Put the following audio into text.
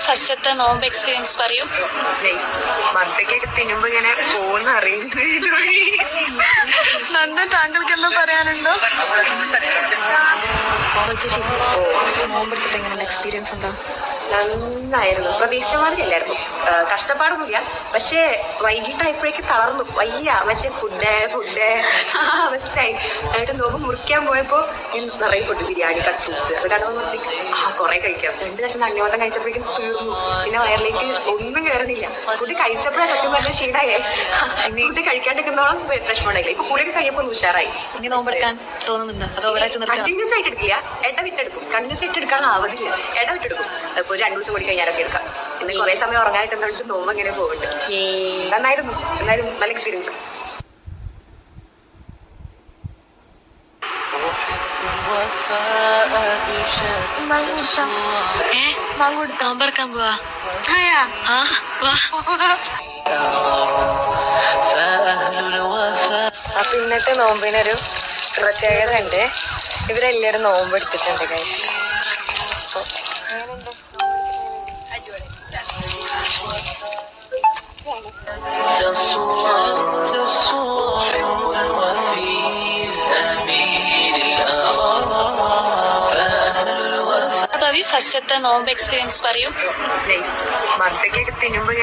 ഫസ്റ്റത്തെ നോമ്പ് എക്സ്പീരിയൻസ് പറയൂ. മദ്യക്കൊക്കെ തിന്നുമ്പോ ഇങ്ങനെ പോകുന്ന അറിയുന്നത്. നന്ദൻ, താങ്കൾക്ക് എന്താ പറയാനുണ്ടോ? നോമ്പെടുത്തിട്ട് എങ്ങനെയുള്ള എക്സ്പീരിയൻസ് എന്താ? നന്നായിരുന്നു. പ്രതീക്ഷിച്ച മാതിരി അല്ലായിരുന്നു. കഷ്ടപ്പാടൊന്നുമില്ല. പക്ഷേ വൈകിട്ടായപ്പോഴേക്ക് തളർന്നു. വയ്യ, മറ്റേ ഫുഡ് അവസ്ഥയായി. എന്നിട്ട് നോമ്പ് മുറിക്കാൻ പോയപ്പോ നിറയെ ഫുഡ്, ബിരിയാണി, കട്ട് ഫ്രൂട്ട്സ്, അത് കണ്ടുമ്പോഴത്തേക്ക് കുറെ കഴിക്കാം. 2 കഷ്ണം തണ്ണിമത്തം കഴിച്ചപ്പോഴേക്കും തീർന്നു. പിന്നെ വയറിലേക്ക് ഒന്നും കയറുന്നില്ല. ഫുഡ് കഴിച്ചപ്പോഴാണ് സത്യം പറഞ്ഞ ക്ഷീണായേ. ഫുഡ് കഴിക്കാണ്ടിരിക്കുന്നോളം പ്രശ്നമുണ്ടായില്ല. ഇപ്പൊ കൂടെയൊക്കെ കഴിയപ്പോ ഉഷാറായി. ഇനി നോമ്പെടുക്കാൻ തോന്നുന്നുണ്ടോ? കണ്ടിന്യൂസ് ആയിട്ട് എടുക്കില്ല, ഇടവിട്ടെടുക്കും. കണ്ടിന്യൂസ് ആയിട്ട് എടുക്കാൻ ആവതില്ല, ഇടവിട്ടെടുക്കും. ഇപ്പൊ 2 ദിവസം കൂടി കഴിഞ്ഞാലൊക്കെ എടുക്കാം. പിന്നെ കുറെ സമയം ഉറങ്ങായിട്ടുണ്ടെങ്കിൽ നോമ്പ് എങ്ങനെ പോകട്ടെ. നന്നായിരുന്നു. എന്നാലും നല്ല എക്സ്പീരിയൻസ്. നോമ്പെടുക്കാൻ പോവാ. അപ്പൊ ഇന്നത്തെ നോമ്പിനൊരു പ്രത്യേകത ഉണ്ട്. ഇവരെല്ലാരും നോമ്പെടുത്തിട്ടുണ്ട് കഴിച്ച്. ഫസ്റ്റത്തെ നോമ്പ് എക്സ്പീരിയൻസ് പറയൂ. മദ്യക്കൊക്കെ തിന്നുമ്പോ